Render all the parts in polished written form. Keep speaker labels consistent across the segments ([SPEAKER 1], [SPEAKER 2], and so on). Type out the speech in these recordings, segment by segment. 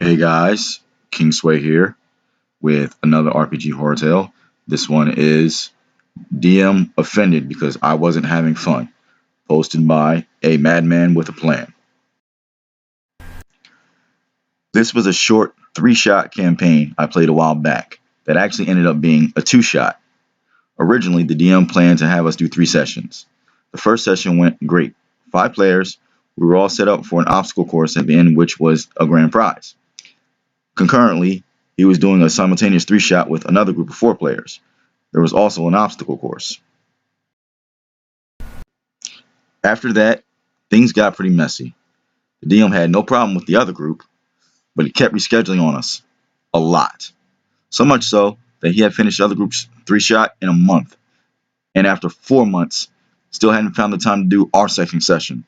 [SPEAKER 1] Hey guys, King Sway here with another RPG horror tale. This one is DM Offended Because I Wasn't Having Fun, posted by a madman with a plan. This was a short 3-shot campaign I played a while back that actually ended up being a 2-shot. Originally, the DM planned to have us do 3 sessions. The first session went great. 5 players, we were all set up for an obstacle course at the end, which was a grand prize. Concurrently, he was doing a simultaneous 3-shot with another group of 4 players. There was also an obstacle course. After that, things got pretty messy. The DM had no problem with the other group, but he kept rescheduling on us. A lot. So much so that he had finished the other group's 3-shot in a month. And after 4 months, still hadn't found the time to do our second session.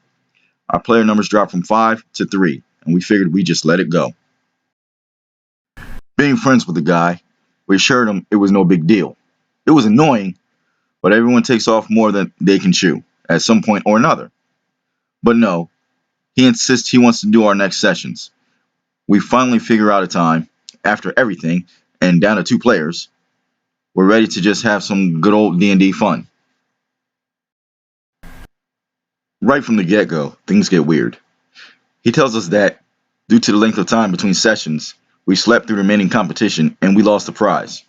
[SPEAKER 1] Our player numbers dropped from 5 to 3, and we figured we'd just let it go. Being friends with the guy, we assured him it was no big deal. It was annoying, but everyone takes off more than they can chew at some point or another. But no, he insists he wants to do our next sessions. We finally figure out a time, after everything, and down to 2 players. We're ready to just have some good old D&D fun. Right from the get-go, things get weird. He tells us that, due to the length of time between sessions, we slept through the remaining competition and we lost the prize.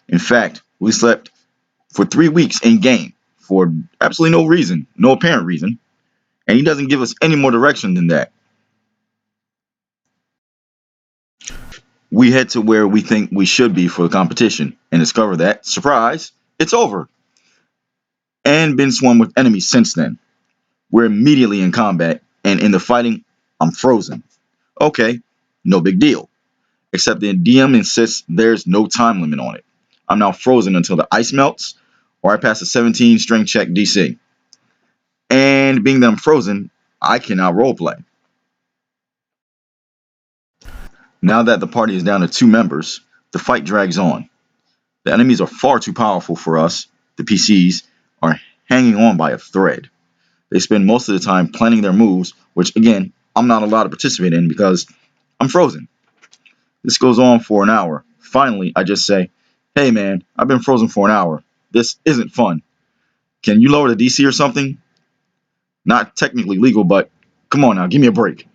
[SPEAKER 1] In fact, we slept for 3 weeks in game for absolutely no reason, no apparent reason, and he doesn't give us any more direction than that. We head to where we think we should be for the competition and discover that, surprise, it's over and been swarmed with enemies since then. We're immediately in combat, and in the fighting, I'm frozen. Okay, no big deal, except the DM insists there's no time limit on it. I'm now frozen until the ice melts or I pass a 17 strength check DC. And being that I'm frozen, I cannot roleplay. Now that the party is down to 2 members, the fight drags on. The enemies are far too powerful for us. The PCs are hanging on by a thread. They spend most of the time planning their moves, which again, I'm not allowed to participate in because I'm frozen. This goes on for an hour. Finally, I just say, hey man, I've been frozen for an hour. This isn't fun. Can you lower the DC or something? Not technically legal, but come on now, give me a break.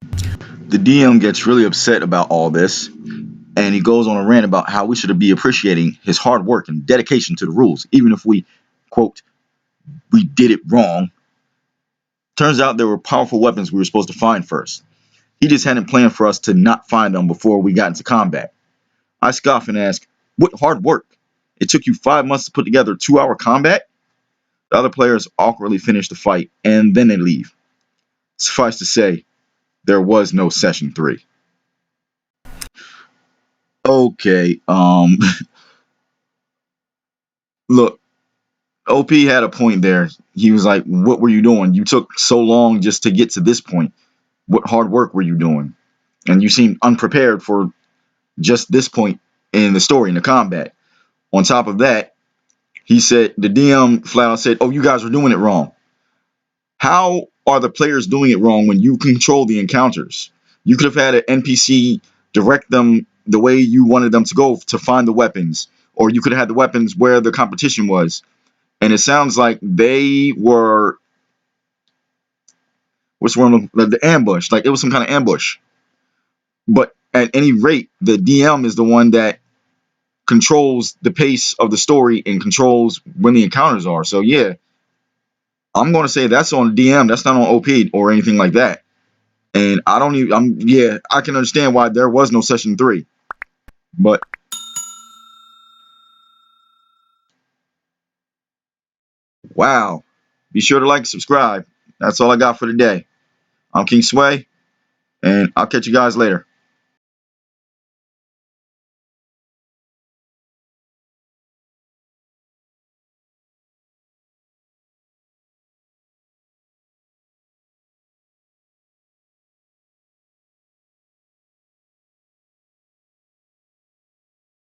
[SPEAKER 1] The DM gets really upset about all this, and he goes on a rant about how we should be appreciating his hard work and dedication to the rules, even if we, quote, we did it wrong. Turns out there were powerful weapons we were supposed to find first. He just hadn't planned for us to not find them before we got into combat. I scoff and ask, what hard work? It took you 5 months to put together 2-hour combat? The other players awkwardly finish the fight, and then they leave. Suffice to say, there was no session 3. Okay, look, OP had a point there. He was like, what were you doing? You took so long just to get to this point. What hard work were you doing? And you seemed unprepared for just this point in the story, in the combat. On top of that, he said, the DM flat out said, oh, you guys are doing it wrong. How are the players doing it wrong when you control the encounters? You could have had an NPC direct them the way you wanted them to go to find the weapons, or you could have had the weapons where the competition was. And it sounds like they were, what's wrong, the ambush, like it was some kind of ambush. But at any rate, the DM is the one that controls the pace of the story and controls when the encounters are. So yeah, I'm going to say that's on DM. That's not on OP or anything like that. And I don't even, yeah, I can understand why there was no session 3. But wow, be sure to like and subscribe. That's all I got for today. I'm King Sway, and I'll catch you guys later.